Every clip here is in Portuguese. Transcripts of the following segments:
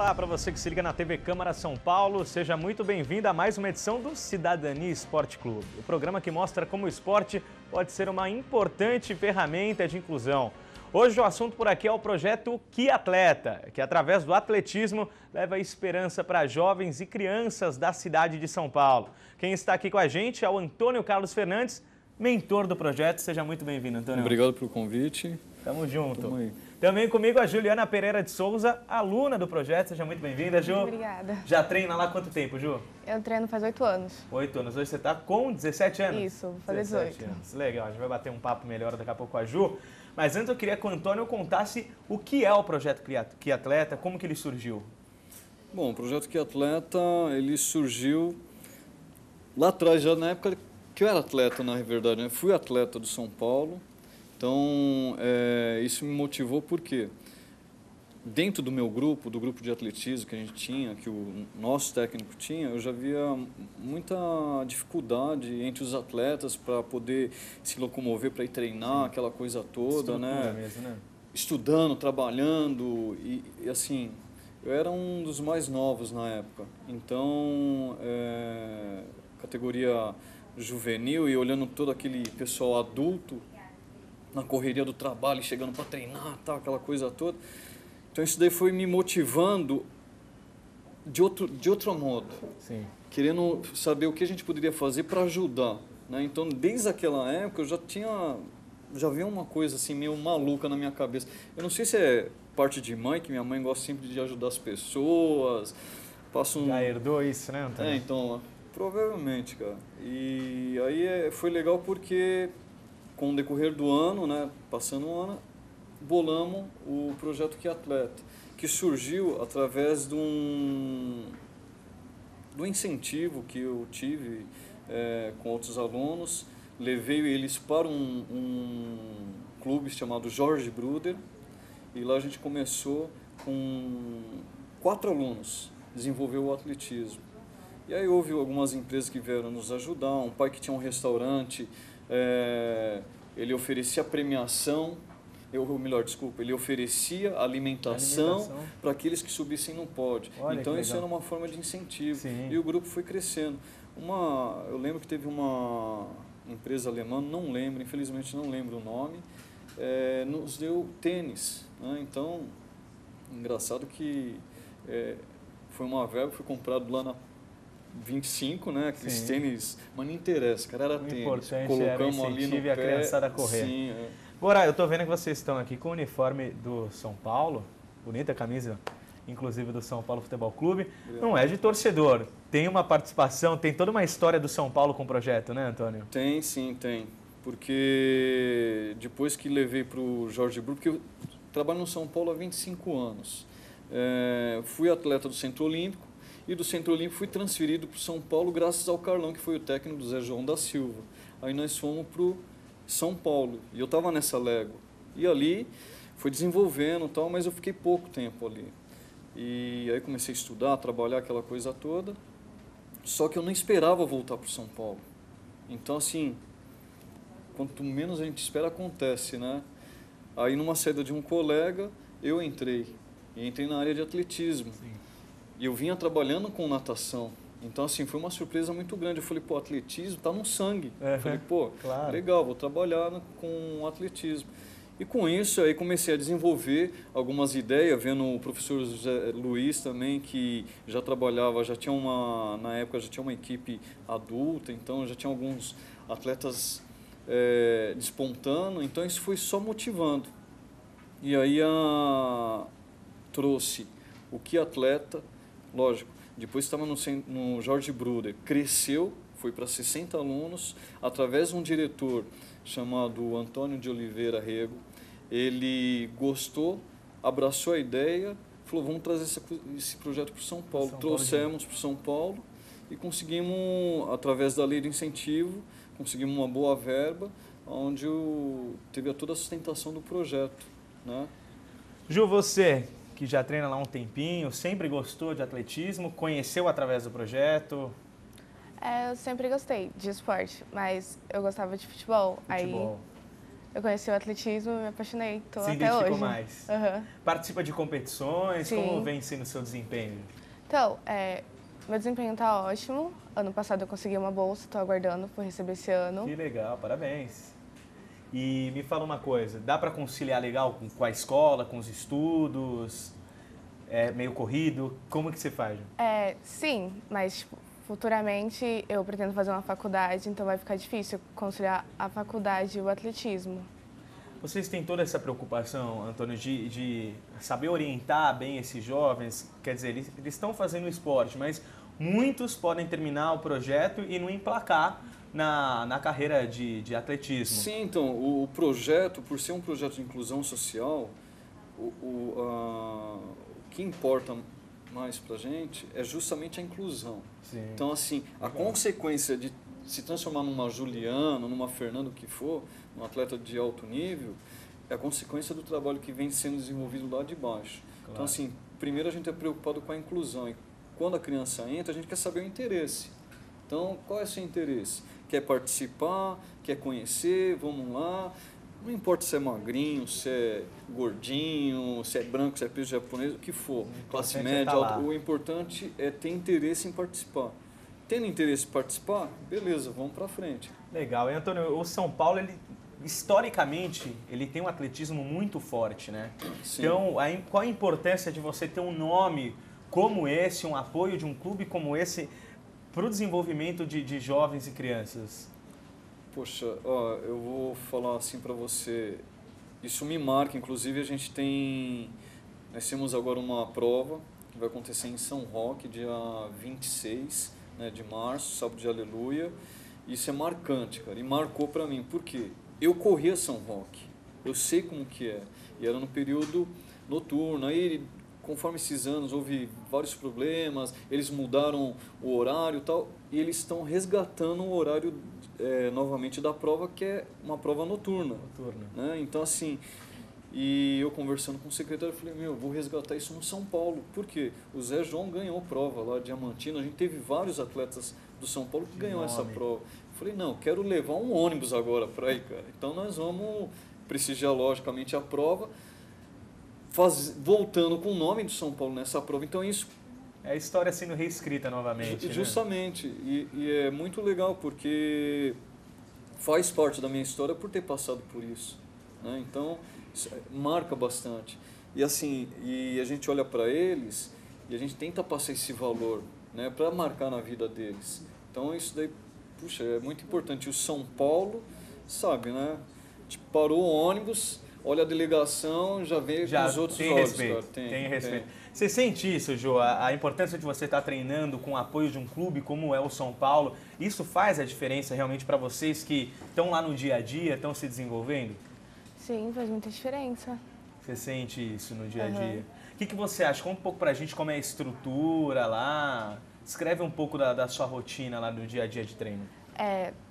Olá para você que se liga na TV Câmara São Paulo, seja muito bem-vindo a mais uma edição do Cidadania Esporte Clube, o programa que mostra como o esporte pode ser uma importante ferramenta de inclusão. Hoje o assunto por aqui é o projeto Que Atleta, que através do atletismo leva esperança para jovens e crianças da cidade de São Paulo. Quem está aqui com a gente é o Antônio Carlos Fernandes, mentor do projeto. Seja muito bem-vindo, Antônio. Obrigado pelo convite. Tamo junto. Tamo aí. Também comigo a Juliana Pereira de Souza, aluna do projeto. Seja muito bem-vinda, Ju. Obrigada. Já treina lá há quanto tempo, Ju? Eu treino faz 8 anos. 8 anos. Hoje você está com 17 anos? Isso, vou fazer 18. Anos. Legal, a gente vai bater um papo melhor daqui a pouco com a Ju. Mas antes eu queria que o Antônio contasse o que é o projeto Que Atleta, como que ele surgiu. Bom, o projeto Que Atleta, ele surgiu lá atrás, já na época que eu era atleta, na verdade, né? Fui atleta do São Paulo. Então, isso me motivou porque dentro do meu grupo, do grupo de atletismo que a gente tinha, que o nosso técnico tinha, eu já via muita dificuldade entre os atletas para poder se locomover, para ir treinar, aquela coisa toda, né? Mesmo, né? Estudando, trabalhando e assim, eu era um dos mais novos na época. Então, categoria juvenil e olhando todo aquele pessoal adulto na correria do trabalho, chegando para treinar, tal, aquela coisa toda. Então isso daí foi me motivando de outro modo. Sim. Querendo saber o que a gente poderia fazer para ajudar, né? Então desde aquela época eu já havia uma coisa assim meio maluca na minha cabeça. Eu não sei se é parte de mãe, que minha mãe gosta sempre de ajudar as pessoas. Já herdou isso, né, Antônio? Então, provavelmente, cara. E aí foi legal porque com o decorrer do ano, né, passando o ano, bolamos o projeto Que Atleta, que surgiu através do incentivo que eu tive com outros alunos. Levei eles para um clube chamado Jorge Bruder, e lá a gente começou com 4 alunos, desenvolveu o atletismo. E aí houve algumas empresas que vieram nos ajudar, um pai que tinha um restaurante, ele oferecia premiação, ele oferecia alimentação para aqueles que subissem no pódio. Olha, então isso era uma forma de incentivo. Sim. E o grupo foi crescendo. Eu lembro que teve uma empresa alemã, infelizmente não lembro o nome, nos deu tênis, né? Então, engraçado que foi uma verba, foi comprado lá na 25, né? Aqueles Sim. tênis, mas não interessa, cara, era O tênis. importante Colocamos era o ali no incentivo e a pé. criançada a correr. Sim, Agora, eu tô vendo que vocês estão aqui com o uniforme do São Paulo, bonita camisa, inclusive do São Paulo Futebol Clube. Obrigado. Não é de torcedor, tem uma participação, tem toda uma história do São Paulo com o projeto, né, Antônio? Tem, sim, tem. Porque depois que levei para o Jorge Bruder, porque eu trabalho no São Paulo há 25 anos. Fui atleta do Centro Olímpico e do Centro Olímpico fui transferido para o São Paulo graças ao Carlão, que foi o técnico do Zé João da Silva. Aí nós fomos para o São Paulo e eu estava nessa légua. E ali foi desenvolvendo e tal, mas eu fiquei pouco tempo ali. E aí comecei a estudar, a trabalhar, aquela coisa toda. Só que eu não esperava voltar para o São Paulo. Então, assim, quanto menos a gente espera, acontece, né? Aí, numa saída de um colega, eu entrei na área de atletismo. Sim. E eu vinha trabalhando com natação. Então, assim, foi uma surpresa muito grande. Eu falei, pô, atletismo tá no sangue. Eu falei, pô, claro. Legal, vou trabalhar com atletismo. E com isso, aí comecei a desenvolver algumas ideias, vendo o professor José Luiz também, que já trabalhava, na época já tinha uma equipe adulta, então já tinha alguns atletas despontando, então isso foi só motivando. E aí trouxe o Que Atleta, lógico, depois estava no Jorge Bruder, cresceu, foi para 60 alunos, através de um diretor chamado Antônio de Oliveira Rego. Ele gostou, abraçou a ideia, falou, vamos trazer esse projeto para o São Paulo. Trouxemos para o São Paulo e conseguimos, através da lei do incentivo, conseguimos uma boa verba, onde teve toda a sustentação do projeto, né? Ju, você que já treina lá há um tempinho, sempre gostou de atletismo, conheceu através do projeto? Eu sempre gostei de esporte, mas eu gostava de futebol. Aí eu conheci o atletismo e me apaixonei. Tô Se até identificou hoje. mais. Aham. Participa de competições? Sim. Como vem sendo o seu desempenho? Então, meu desempenho tá ótimo. Ano passado eu consegui uma bolsa, tô aguardando por receber esse ano. Que legal, parabéns. E me fala uma coisa, dá para conciliar legal com a escola, com os estudos? É meio corrido? Como que você faz? Sim, mas tipo, futuramente eu pretendo fazer uma faculdade, então vai ficar difícil conciliar a faculdade e o atletismo. Vocês têm toda essa preocupação, Antônio, de saber orientar bem esses jovens? Quer dizer, eles estão fazendo esporte, mas muitos podem terminar o projeto e não emplacar na carreira de atletismo. Sim, então, o projeto, por ser um projeto de inclusão social, o que importa mais para a gente é justamente a inclusão. Sim. Então, assim, a consequência de se transformar numa Juliana, numa Fernanda, o que for, um atleta de alto nível, é a consequência do trabalho que vem sendo desenvolvido lá de baixo. Claro. Então, assim, primeiro a gente é preocupado com a inclusão. E quando a criança entra, a gente quer saber o interesse. Então, qual é o seu interesse? Quer participar? Quer conhecer? Vamos lá. Não importa se é magrinho, se é gordinho, se é branco, se é peso japonês, o que for. Classe média, alta. O importante é ter interesse em participar. Tendo interesse em participar, beleza, vamos para frente. Legal. E, Antônio, o São Paulo, historicamente, ele tem um atletismo muito forte, né? Sim. Então, qual a importância de você ter um nome como esse, um apoio de um clube como esse, para o desenvolvimento de jovens e crianças? Poxa, eu vou falar assim para você, isso me marca, inclusive nós temos agora uma prova que vai acontecer em São Roque, dia 26, né, de março, sábado de Aleluia, isso é marcante, cara, e marcou para mim, por quê? Eu corria São Roque, eu sei como que é, e era no período noturno, aí conforme esses anos houve vários problemas, eles mudaram o horário e tal, e eles estão resgatando o horário novamente da prova, que é uma prova noturna. Né? Então, assim, e eu conversando com o secretário, eu falei, vou resgatar isso no São Paulo. Por quê? O Zé João ganhou prova lá, Diamantina, a gente teve vários atletas do São Paulo que ganhou essa prova. Eu falei, não, quero levar um ônibus agora para aí, cara. Então, nós vamos prestigiar, logicamente, a prova, voltando com o nome do São Paulo nessa prova. Então, isso... É a história sendo reescrita novamente. Justamente. Né? E é muito legal, porque faz parte da minha história por ter passado por isso. Né? Então, isso marca bastante. E assim, a gente olha para eles e a gente tenta passar esse valor, né, para marcar na vida deles. Então, isso daí, puxa, é muito importante. E o São Paulo, sabe, né? Tipo, parou o ônibus, olha a delegação, já vê com os outros olhos. Respeito, tem respeito. Você sente isso, Jô? A importância de você estar treinando com o apoio de um clube como é o São Paulo, isso faz a diferença realmente para vocês que estão lá no dia a dia, estão se desenvolvendo? Sim, faz muita diferença. Você sente isso no dia a dia? O que você acha? Conta um pouco pra gente como é a estrutura lá. Descreve um pouco da sua rotina lá no dia a dia de treino.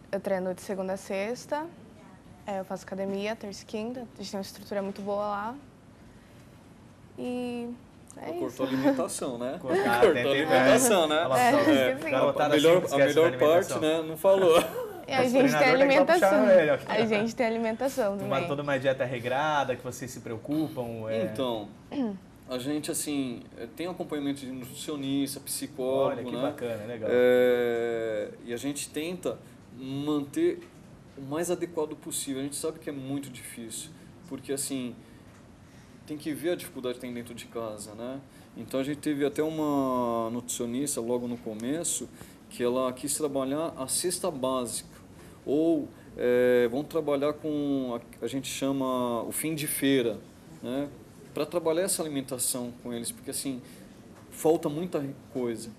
Eu treino de segunda a sexta, eu faço academia, terça e quinta, a gente tem uma estrutura muito boa lá. E... cortou a alimentação, né? Cortou a alimentação, né? A melhor parte, né? Não falou. E a gente tem alimentação. A gente tem alimentação também. Tomar toda uma dieta regrada, que vocês se preocupam? Então, a gente, assim, tem acompanhamento de nutricionista, psicólogo, olha, que né? bacana, legal. E a gente tenta manter o mais adequado possível. A gente sabe que é muito difícil, porque, assim, tem que ver a dificuldade que tem dentro de casa, né? Então a gente teve até uma nutricionista logo no começo que ela quis trabalhar a cesta básica ou vão trabalhar com a gente chama o fim de feira, né? Para trabalhar essa alimentação com eles, porque assim falta muita coisa.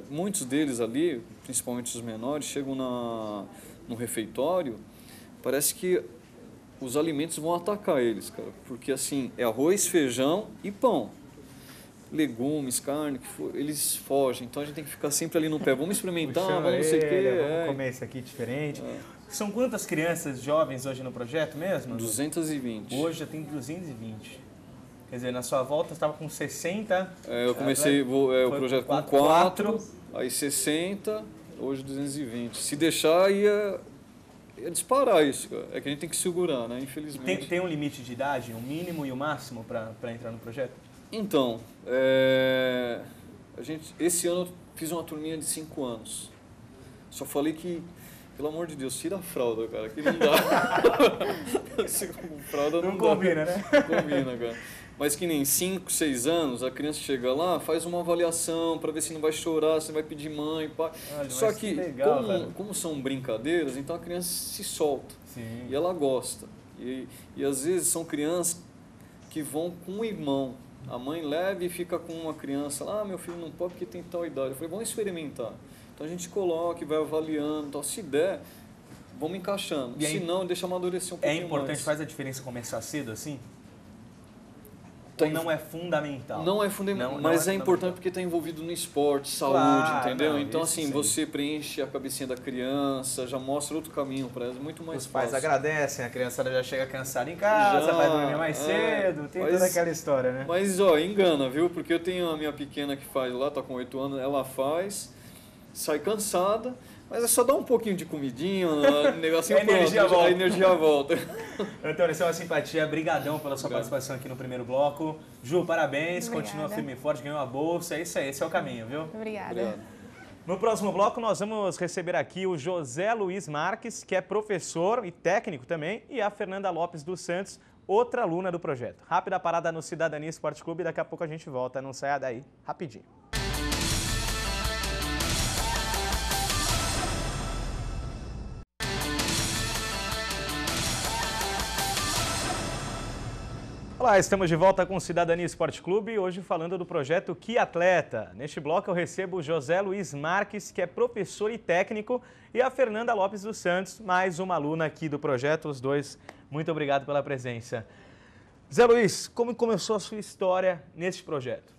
Muitos deles ali, principalmente os menores, chegam no refeitório, parece que os alimentos vão atacar eles, cara, porque assim, é arroz, feijão e pão. Legumes, carne, eles fogem, então a gente tem que ficar sempre ali no pé. Vamos experimentar, vamos não sei o quê. Vamos comer isso aqui diferente. São quantas crianças jovens hoje no projeto mesmo? 220. Hoje já tem 220. Quer dizer, na sua volta estava com 60. Eu comecei o projeto com 4, aí 60, hoje 220. Se deixar, ia é disparar isso, cara. É que a gente tem que segurar, né? Infelizmente. Tem um limite de idade, um mínimo e o máximo para entrar no projeto? Então, esse ano eu fiz uma turminha de 5 anos. Só falei que, pelo amor de Deus, tira a fralda, cara, que não dá. Fralda não dá. Combina, né? Não combina, cara. Mas que nem 5, 6 anos, a criança chega lá, faz uma avaliação para ver se não vai chorar, se vai pedir mãe, pai. Olha, só que, legal, como são brincadeiras, então a criança se solta. Sim. E ela gosta. E às vezes são crianças que vão com um irmão. A mãe leva e fica com uma criança lá, meu filho não pode porque tem tal idade. Eu falei, vamos experimentar. Então a gente coloca e vai avaliando. Então, se der, vamos encaixando. E se não, deixa amadurecer um pouquinho mais. É importante, faz a diferença começar cedo assim? Ou não é fundamental? Não é fundamental, mas é importante porque está envolvido no esporte, saúde, claro, entendeu? Não, então, assim, sim. você preenche a cabecinha da criança, já mostra outro caminho para ela, muito mais fácil. Os pais agradecem, a criançada já chega cansada em casa, vai dormir mais cedo, tem toda aquela história, né? Mas, ó, engana, viu? Porque eu tenho a minha pequena que faz lá, tá com 8 anos, ela faz, sai cansada, mas é só dar um pouquinho de comidinha, um negocinho a energia volta. A energia volta. Antônio, isso é uma simpatia. Brigadão pela sua participação aqui no primeiro bloco. Ju, parabéns, Obrigada. Continua firme e forte, ganhou a bolsa, é isso aí, esse é o caminho, viu? Obrigada. Obrigado. No próximo bloco, nós vamos receber aqui o José Luiz Marques, que é professor e técnico também, e a Fernanda Lopes dos Santos, outra aluna do projeto. Rápida parada no Cidadania Esporte Clube, daqui a pouco a gente volta, não saia daí, rapidinho. Olá, estamos de volta com o Cidadania Esporte Clube, hoje falando do projeto Que Atleta. Neste bloco eu recebo o José Luiz Marques, que é professor e técnico, e a Fernanda Lopes dos Santos, mais uma aluna aqui do projeto, os dois. Muito obrigado pela presença. Zé Luiz, como começou a sua história neste projeto?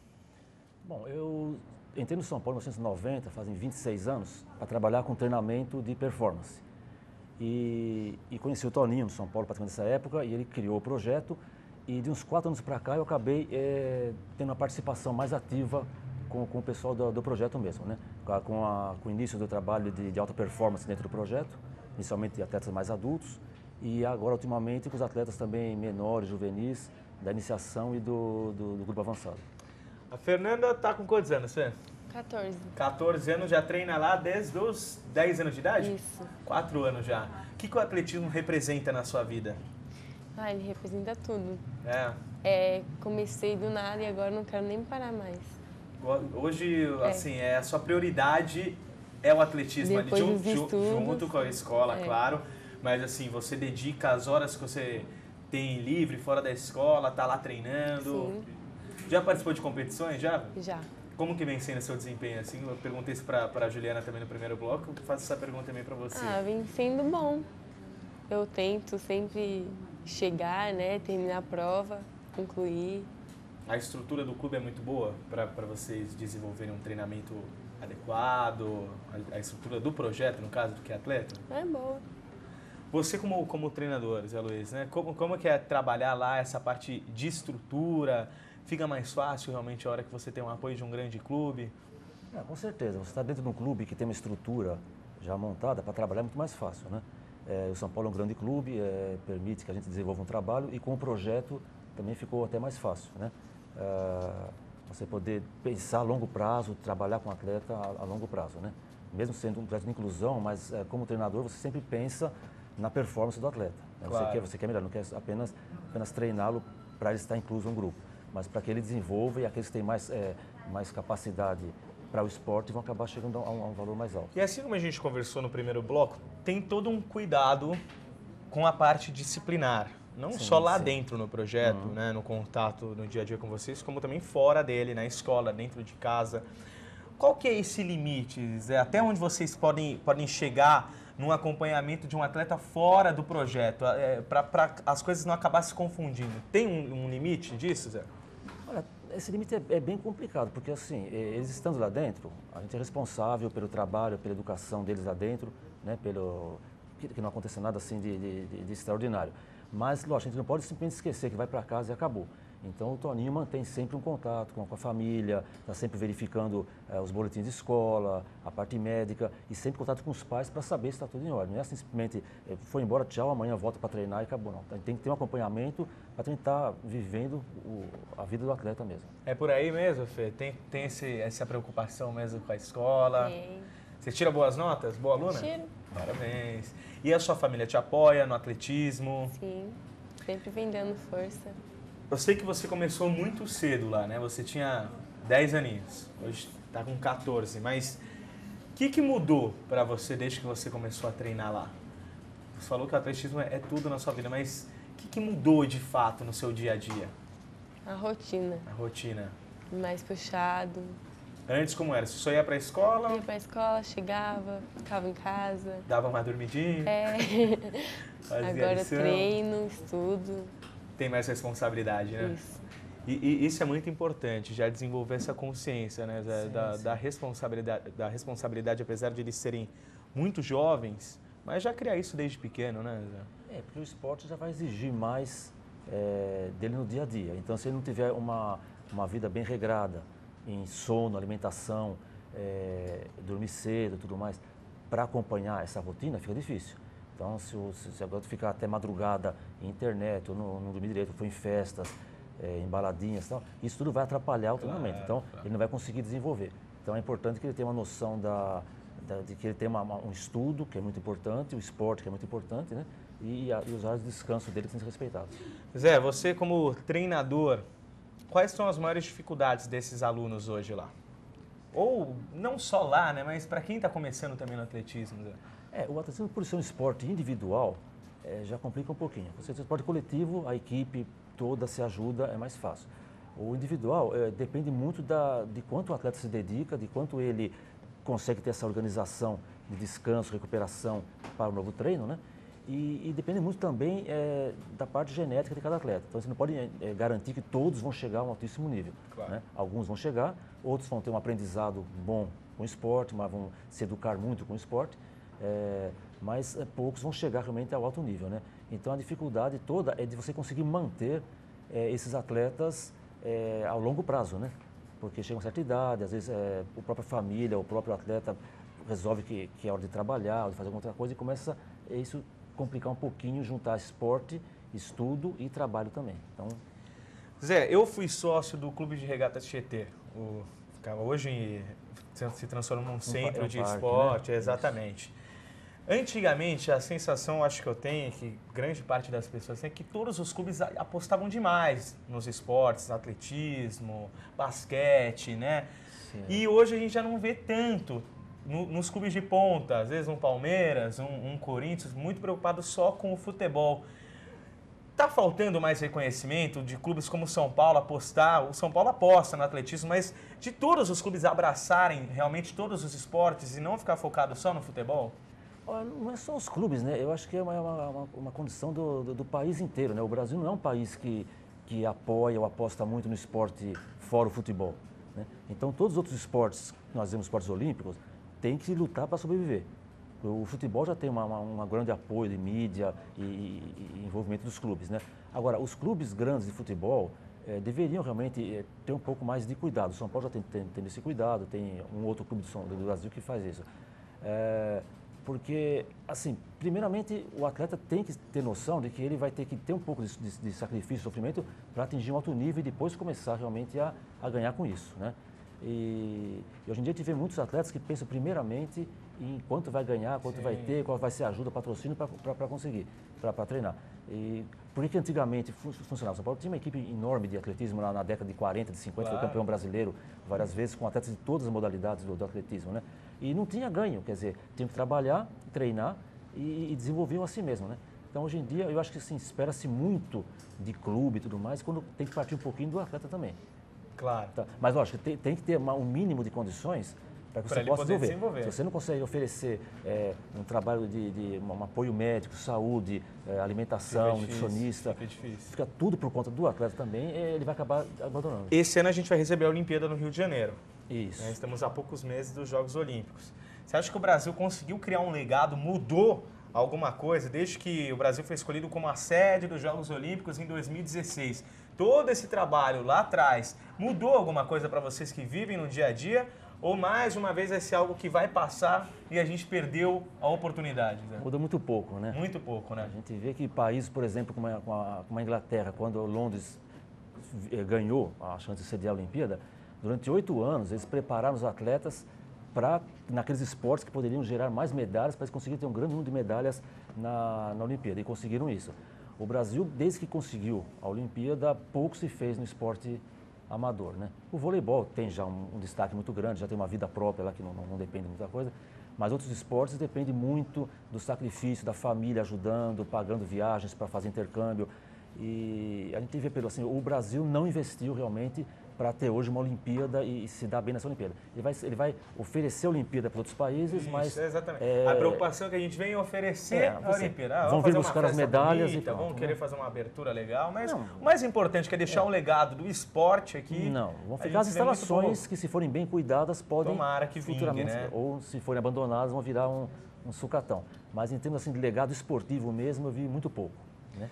Bom, eu entrei no São Paulo em 1990, fazem 26 anos, para trabalhar com treinamento de performance. E conheci o Toninho no São Paulo, praticamente nessa época, e ele criou o projeto. E de uns 4 anos para cá eu acabei tendo uma participação mais ativa com o pessoal do projeto mesmo, né? Com o início do trabalho de alta performance dentro do projeto, inicialmente de atletas mais adultos, e agora ultimamente com os atletas também menores, juvenis, da iniciação e do grupo avançado. A Fernanda está com quantos anos, Fê? 14. 14 anos, já treina lá desde os 10 anos de idade? Isso. 4 anos já. O que o atletismo representa na sua vida? Ah, ele representa tudo. Comecei do nada e agora não quero nem parar mais. Hoje, assim, a sua prioridade é o atletismo ali, junto com a escola, claro. Mas, assim, você dedica as horas que você tem livre, fora da escola, tá lá treinando. Sim. Já participou de competições, já? Já. Como que vem sendo seu desempenho, assim? Eu perguntei isso pra Juliana também no primeiro bloco, eu faço essa pergunta também pra você. Vem sendo bom. Eu tento sempre chegar, né, terminar a prova, concluir. A estrutura do clube é muito boa para vocês desenvolverem um treinamento adequado? A estrutura do projeto, no caso, do Que Atleta? É boa. Você como treinador, Zé Luiz, né? Como que é trabalhar lá essa parte de estrutura? Fica mais fácil realmente a hora que você tem um apoio de um grande clube? Com certeza, você está dentro de um clube que tem uma estrutura já montada para trabalhar é muito mais fácil, né? O São Paulo é um grande clube, permite que a gente desenvolva um trabalho e com o projeto também ficou até mais fácil, né? Você poder pensar a longo prazo, trabalhar com o atleta a longo prazo, né? Mesmo sendo um projeto de inclusão, mas como treinador você sempre pensa na performance do atleta. Né? Claro. Você quer melhor, não quer apenas treiná-lo para ele estar incluso no grupo, mas para que ele desenvolva e aqueles que têm mais capacidade para o esporte vão acabar chegando a um valor mais alto. E assim como a gente conversou no primeiro bloco, tem todo um cuidado com a parte disciplinar. Não só lá dentro no projeto, né, no contato no dia a dia com vocês, como também fora dele, na escola, dentro de casa. Qual que é esse limite, Zé? Até onde vocês podem chegar num acompanhamento de um atleta fora do projeto, para as coisas não acabarem se confundindo? Tem um limite disso, Zé? Olha, esse limite é bem complicado, porque assim, eles estando lá dentro, a gente é responsável pelo trabalho, pela educação deles lá dentro, né, que não aconteça nada assim de extraordinário. Mas, lógico, a gente não pode simplesmente esquecer que vai para casa e acabou. Então, o Toninho mantém sempre um contato com a família, está sempre verificando os boletins de escola, a parte médica e sempre contato com os pais para saber se está tudo em ordem. Não é assim, simplesmente, foi embora, tchau, amanhã volta para treinar e acabou, não. Tem que ter um acompanhamento para tentar vivendo a vida do atleta mesmo. É por aí mesmo, Fê? Tem essa preocupação mesmo com a escola? Tem. Você tira boas notas? Boa aluna? Tiro. Parabéns. E a sua família te apoia no atletismo? Sim, sempre vem dando força. Eu sei que você começou muito cedo lá, né? Você tinha 10 aninhos, hoje está com 14, mas o que mudou para você desde que você começou a treinar lá? Você falou que o atletismo é tudo na sua vida, mas o que mudou de fato no seu dia a dia? A rotina, A rotina. mais puxado. Antes como era? Você só ia para a escola, Ia pra escola, chegava, ficava em casa. dava uma dormidinha, fazia Agora lição, treino, estudo. tem mais responsabilidade, né? Isso. E isso é muito importante, já desenvolver essa consciência, né, Sim. da responsabilidade, apesar de eles serem muito jovens, mas já criar isso desde pequeno, né, Zé? Porque o esporte já vai exigir mais dele no dia a dia. Então, se ele não tiver uma vida bem regrada, em sono, alimentação, dormir cedo e tudo mais, para acompanhar essa rotina, fica difícil. Então, se agora ficar até madrugada em internet, ou não dormir direito, for em festas, em baladinhas e tal, isso tudo vai atrapalhar o treinamento. Então, ele não vai conseguir desenvolver. Então, é importante que ele tenha uma noção de que ele tem um estudo, que é muito importante, o esporte, que é muito importante, né? E os horários de descanso dele têm que ser respeitados. Zé, você como treinador, quais são as maiores dificuldades desses alunos hoje lá? Ou não só lá, né, mas para quem está começando também no atletismo, Zé? O atletismo, por ser um esporte individual, já complica um pouquinho. Você tem esporte coletivo, a equipe toda se ajuda, é mais fácil. O individual depende muito de quanto o atleta se dedica, de quanto ele consegue ter essa organização de descanso, recuperação para o novo treino, né? E depende muito também da parte genética de cada atleta. Então, você não pode garantir que todos vão chegar a um altíssimo nível. Claro. Né? Alguns vão chegar, outros vão ter um aprendizado bom com o esporte, mas vão se educar muito com o esporte. Mas poucos vão chegar realmente ao alto nível, né? Então a dificuldade toda é de você conseguir manter esses atletas ao longo prazo, né? Porque chega uma certa idade, às vezes a própria família, o próprio atleta resolve que é hora de trabalhar, de fazer alguma outra coisa e começa isso complicar um pouquinho, juntar esporte, estudo e trabalho também. Então, Zé, eu fui sócio do Clube de Regatas Tietê. Hoje se transformou num centro de parque, esporte, né? exatamente. Antigamente, a sensação, acho que eu tenho, que grande parte das pessoas tem, é que todos os clubes apostavam demais nos esportes, atletismo, basquete, né? Sim. E hoje a gente já não vê tanto nos clubes de ponta, às vezes um Palmeiras, um Corinthians, muito preocupado só com o futebol. Está faltando mais reconhecimento de clubes como o São Paulo apostar, o São Paulo aposta no atletismo, mas de todos os clubes abraçarem realmente todos os esportes e não ficar focado só no futebol? Não é só os clubes, né? Eu acho que é uma condição do país inteiro, né? O Brasil não é um país que apoia ou aposta muito no esporte fora o futebol, né? Então, todos os outros esportes, nós vemos esportes olímpicos, têm que lutar para sobreviver. O futebol já tem um grande apoio de mídia e envolvimento dos clubes, né? Agora, os clubes grandes de futebol deveriam realmente ter um pouco mais de cuidado. O São Paulo já tem esse cuidado, tem um outro clube do Brasil que faz isso. Porque, assim, primeiramente, o atleta tem que ter noção de que ele vai ter que ter um pouco de sacrifício, sofrimento para atingir um alto nível e depois começar realmente a ganhar com isso, né? E hoje em dia a gente vê muitos atletas que pensam primeiramente em quanto vai ganhar, quanto Sim. vai ter, qual vai ser a ajuda, patrocínio para conseguir, para treinar. E por que antigamente funcionava? São Paulo tinha uma equipe enorme de atletismo lá na década de 40, de 50, Claro. foi campeão brasileiro várias vezes com atletas de todas as modalidades do atletismo, né? E não tinha ganho, quer dizer, tinha que trabalhar, treinar e desenvolver a si mesmo, né? Então, hoje em dia, eu acho que assim, espera-se muito de clube e tudo mais, quando tem que partir um pouquinho do atleta também. Claro. Tá? Mas, lógico, tem que ter um mínimo de condições para que Pra você ele possa poder desenvolver. Se você não consegue oferecer um trabalho de um apoio médico, saúde, alimentação, Fica difícil, nutricionista, fica difícil. fica tudo por conta do atleta também, ele vai acabar abandonando. Esse ano a gente vai receber a Olimpíada no Rio de Janeiro. Isso. Estamos a poucos meses dos Jogos Olímpicos. Você acha que o Brasil conseguiu criar um legado, mudou alguma coisa, desde que o Brasil foi escolhido como a sede dos Jogos Olímpicos em 2016. Todo esse trabalho lá atrás mudou alguma coisa para vocês que vivem no dia a dia? Ou mais uma vez vai ser algo que vai passar e a gente perdeu a oportunidade? Né? Muda muito pouco, né? Muito pouco, né? A gente vê que países, por exemplo, como a Inglaterra, quando Londres ganhou a chance de sediar a Olimpíada, durante 8 anos eles prepararam os atletas para naqueles esportes que poderiam gerar mais medalhas, para eles conseguirem ter um grande número de medalhas na Olimpíada, e conseguiram isso. O Brasil, desde que conseguiu a Olimpíada, pouco se fez no esporte amador, né? O voleibol tem já um destaque muito grande, já tem uma vida própria lá que não depende de muita coisa, mas outros esportes dependem muito do sacrifício, da família ajudando, pagando viagens para fazer intercâmbio. E a gente vê pelo assim, o Brasil não investiu realmente para ter hoje uma Olimpíada e se dar bem nessa Olimpíada. Ele vai oferecer a Olimpíada para outros países, Isso, mas... exatamente. A preocupação que a gente vem oferecer a Olimpíada. Vão vir buscar as medalhas bonita, e pronto, vão querer fazer uma abertura legal, mas o mais importante que é deixar um legado do esporte aqui. Não, vão ficar as instalações que, se forem bem cuidadas, podem futuramente, né? Ou se forem abandonadas, vão virar um sucatão. Mas em termos assim, de legado esportivo mesmo, eu vi muito pouco, né?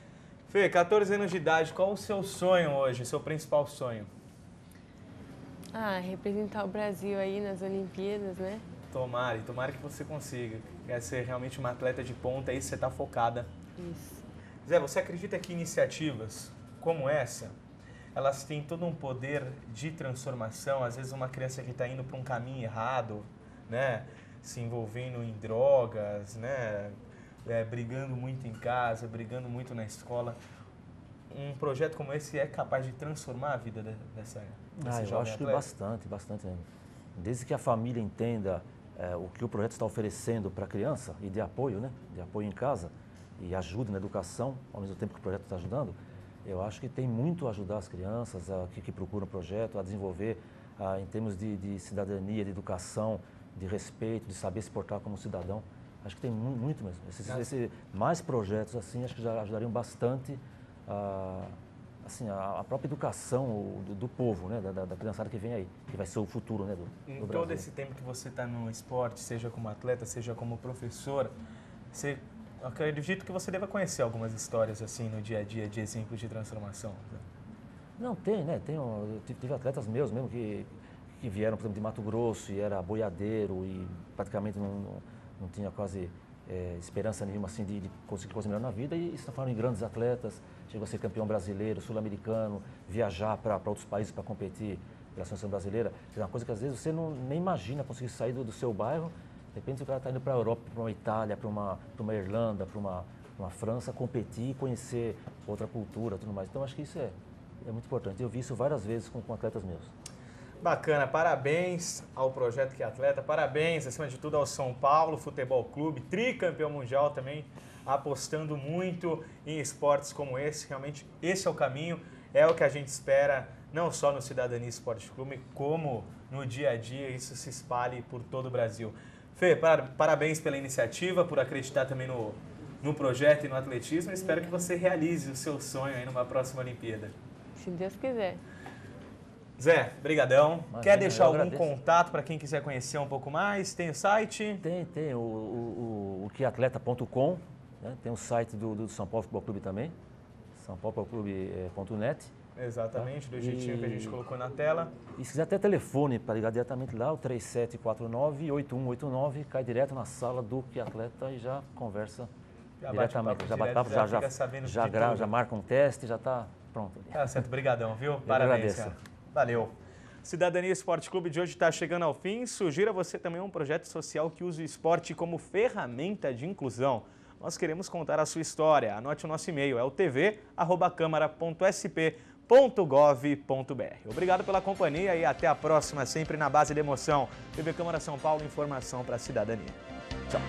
Fê, 14 anos de idade, qual o seu sonho hoje, o seu principal sonho? Representar o Brasil aí nas Olimpíadas, né? Tomara que você consiga. Quer ser realmente uma atleta de ponta, aí você está focada. Isso. Zé, você acredita que iniciativas como essa, elas têm todo um poder de transformação? Às vezes uma criança que está indo para um caminho errado, né? Se envolvendo em drogas, né? Brigando muito em casa, brigando muito na escola. Um projeto como esse é capaz de transformar a vida desse eu acho que bastante. Desde que a família entenda o que o projeto está oferecendo para a criança e de apoio, né? De apoio em casa e ajuda na educação, ao mesmo tempo que o projeto está ajudando, eu acho que tem muito a ajudar as crianças que procuram o projeto a desenvolver em termos de cidadania, de educação, de respeito, de saber se portar como cidadão. Acho que tem muito mesmo. Mais projetos assim, acho que já ajudariam bastante a própria educação do povo, né, da criançada que vem aí, que vai ser o futuro, né, do Brasil. Em todo esse tempo que você está no esporte, seja como atleta, seja como professor, eu acredito que você deva conhecer algumas histórias assim no dia a dia de exemplos de transformação. Né? Não, tem, né? Tive atletas meus mesmo que vieram, por exemplo, de Mato Grosso e era boiadeiro e praticamente não tinha quase esperança nenhuma assim, de conseguir coisa melhor na vida, e se transformaram em grandes atletas, chegou a ser campeão brasileiro, sul-americano, viajar para outros países para competir pela seleção brasileira. É uma coisa que às vezes você nem imagina conseguir sair do seu bairro, de repente o cara está indo para a Europa, para uma Itália, para uma Irlanda, para uma França, competir, conhecer outra cultura, tudo mais. Então acho que isso é muito importante. Eu vi isso várias vezes com atletas meus. Bacana, parabéns ao Projeto Que Atleta, parabéns, acima de tudo, ao São Paulo Futebol Clube, tricampeão mundial também, apostando muito em esportes como esse. Realmente, esse é o caminho, é o que a gente espera, não só no Cidadania Esporte Clube, como no dia a dia, isso se espalhe por todo o Brasil. Fê, parabéns pela iniciativa, por acreditar também no projeto e no atletismo. Espero que você realize o seu sonho aí numa próxima Olimpíada. Se Deus quiser. Zé, brigadão. Quer deixar algum contato para quem quiser conhecer um pouco mais? Tem o site? Tem o queatleta.com, né? Tem o site do São Paulo Futebol Clube também, sãopauloClube.net. Exatamente, tá? Do jeitinho que a gente colocou na tela. E se quiser até telefone para ligar diretamente lá, o 3749-8189, cai direto na sala do Que Atleta e já conversa diretamente. Já marca um teste, já está pronto. Tá certo, brigadão, viu? Parabéns, cara. Valeu. Cidadania Esporte Clube de hoje está chegando ao fim. Sugiro a você também um projeto social que use o esporte como ferramenta de inclusão. Nós queremos contar a sua história. Anote o nosso e-mail, é o tv@câmara.sp.gov.br. Obrigado pela companhia e até a próxima, sempre na base da emoção. TV Câmara São Paulo, informação para a cidadania. Tchau.